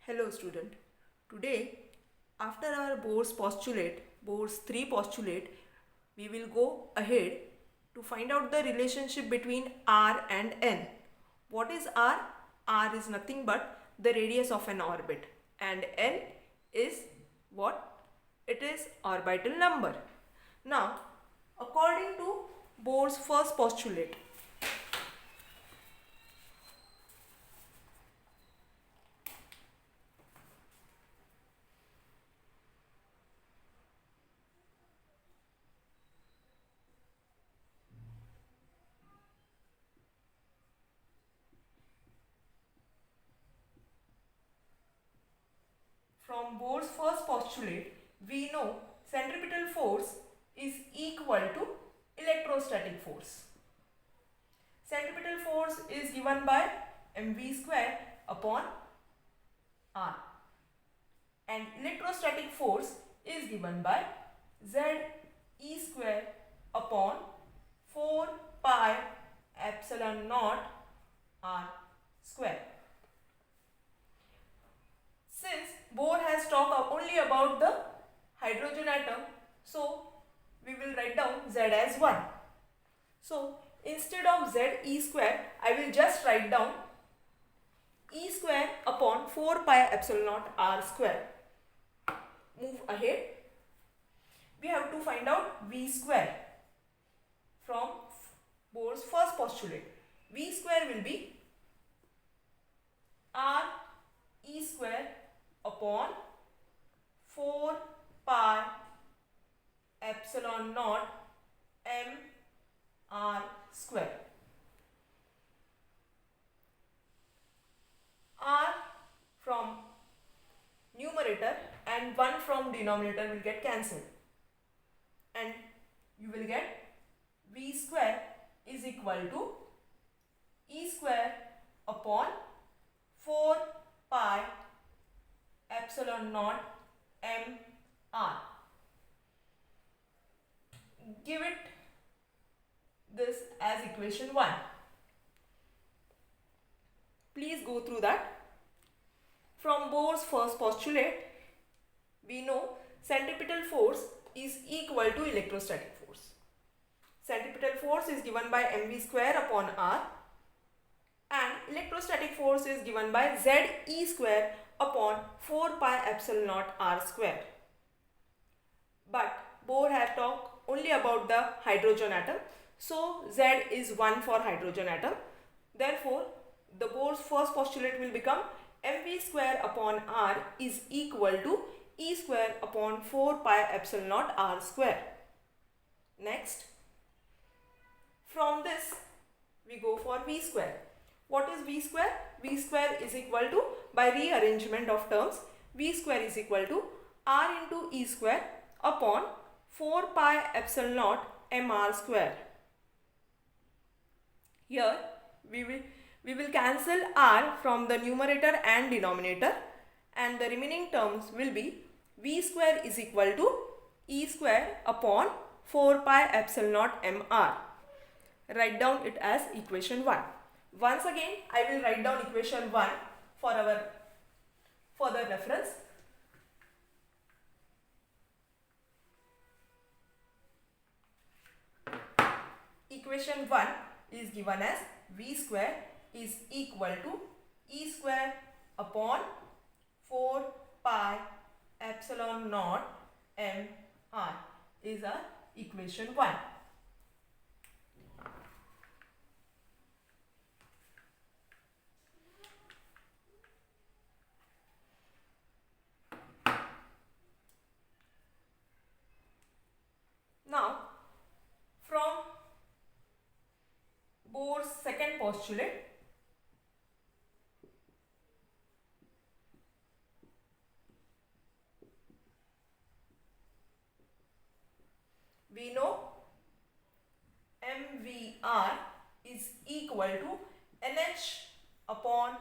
Hello student. Today, after our Bohr's 3 postulate, we will go ahead to find out the relationship between r and n. What is r? R is nothing but the radius of an orbit, and n is what? It is orbital number. Now, according to Bohr's first postulate, from Bohr's first postulate, we know centripetal force is equal to electrostatic force. Centripetal force is given by mv square upon r, and electrostatic force is given by z e square upon 4 pi epsilon naught r square. Since Bohr has talked only about the hydrogen atom, so we will write down Z as 1. So instead of Z E square, I will just write down E square upon 4 pi epsilon naught R square. Move ahead. We have to find out V square from Bohr's first postulate. V square will be R E square upon 4 pi epsilon naught m r square. R from numerator and 1 from denominator will get cancelled, and you will get V square is equal to E square upon 4 pi epsilon naught m r. Give it this as equation 1. Please go through that. From Bohr's first postulate, we know centripetal force is equal to electrostatic force. Centripetal force is given by mv square upon r, and electrostatic force is given by z e square upon 4 pi epsilon naught r square. But Bohr has talked only about the hydrogen atom, so Z is 1 for hydrogen atom. Therefore, the Bohr's first postulate will become mv square upon r is equal to E square upon 4 pi epsilon naught r square. Next, from this we go for V square. What is V square? V square is equal to, by rearrangement of terms, V square is equal to r into E square upon 4 pi epsilon naught mr square. Here we will cancel r from the numerator and denominator, and the remaining terms will be V square is equal to E square upon 4 pi epsilon naught mr. Write down it as equation 1. Once again, I will write down equation 1 for our further reference. Equation 1 is given as V square is equal to E square upon 4 pi epsilon naught m r is our equation 1. Now, from Bohr's second postulate, we know mvr is equal to nh upon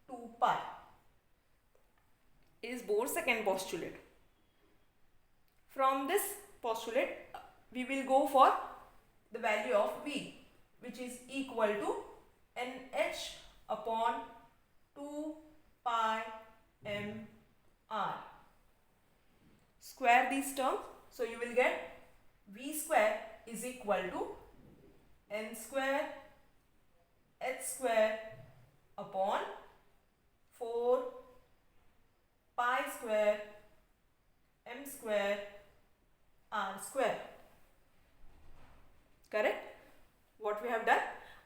2 pi is Bohr's second postulate. From this postulate, we will go for the value of V, which is equal to nh upon 2 pi m these terms. So you will get v square is equal to n square h square upon 4 pi square m square r square. Correct? What we have done?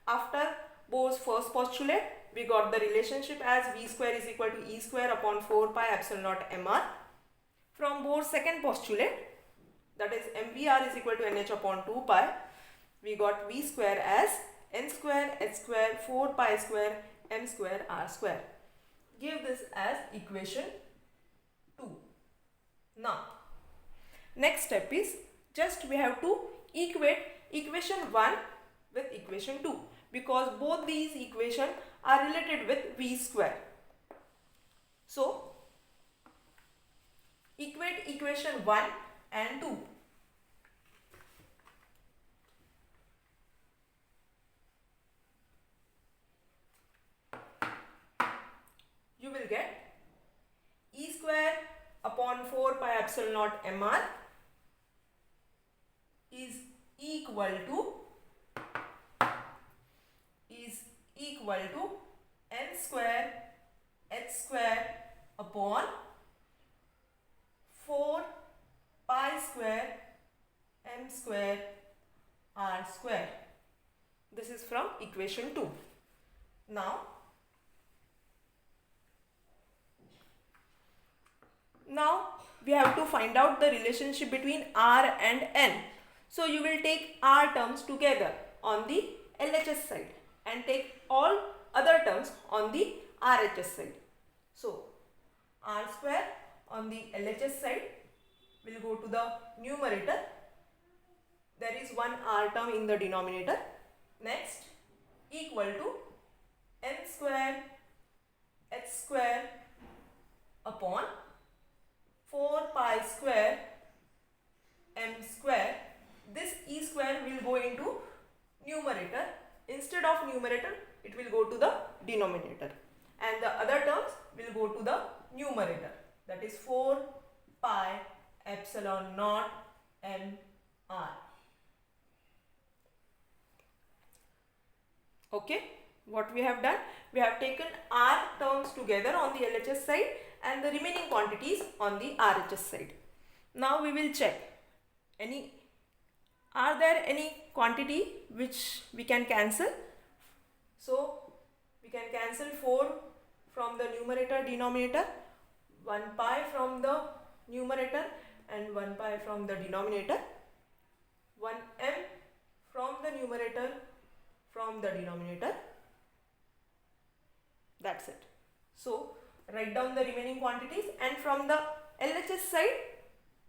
After Bohr's first postulate, we got the relationship as v square is equal to e square upon 4 pi epsilon naught mr. From Bohr's second postulate, that is mvr is equal to nh upon 2 pi, we got v square as n square h square 4 pi square m square r square. Give this as equation 2. Now, next step is just we have to equate equation 1 with equation 2 because both these equations are related with v square. So, equate equation 1 and 2. You will get e square upon 4 pi epsilon naught mr is equal to n square h square upon 4 pi square m square r square. This is from equation 2. Now we have to find out the relationship between r and n. So you will take r terms together on the LHS side and take all other terms on the RHS side. So r square on the LHS side will go to the numerator. There is one r term in the denominator. Next, equal to n square h square upon 4 pi square m square. This e square will go into numerator. Instead of numerator, it will go to the denominator. And the other terms will go to the numerator. That is 4 pi epsilon naught m r. Okay, what we have done? We have taken r terms together on the LHS side and the remaining quantities on the RHS side. Now we will check are there any quantity which we can cancel? So we can cancel 4 from the numerator denominator, 1 pi from the numerator and 1 pi from the denominator, 1 m from the numerator from the denominator. That's it. So write down the remaining quantities, and from the LHS side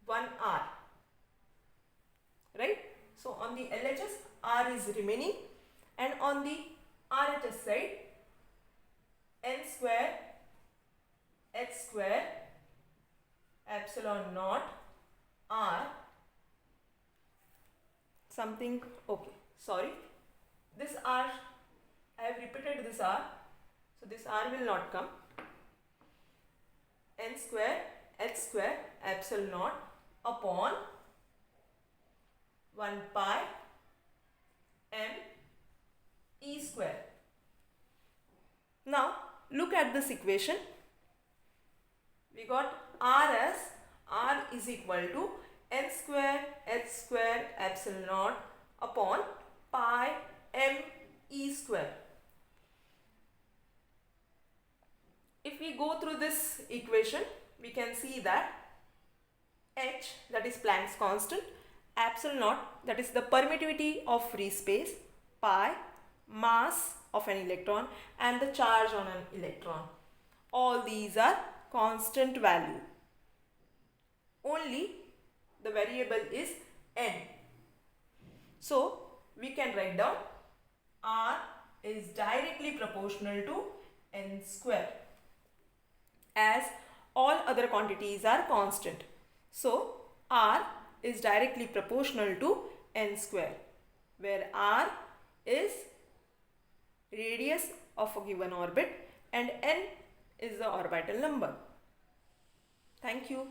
1 r, right? So on the LHS r is remaining, and on the RHS side n square h square epsilon naught r something. Okay, sorry, this r, I have repeated this r, so this r will not come. N square h square epsilon naught upon 1 pi m e square. Now look at this equation. We got r as r is equal to n square h square epsilon naught upon pi m e square. If we go through this equation, we can see that h, that is Planck's constant, epsilon naught, that is the permittivity of free space, pi, mass of an electron, and the charge on an electron. All these are constant value. Only the variable is n. So we can write down r is directly proportional to n square, as all other quantities are constant. So r is directly proportional to n square, where r is radius of a given orbit and n is the orbital number. Thank you.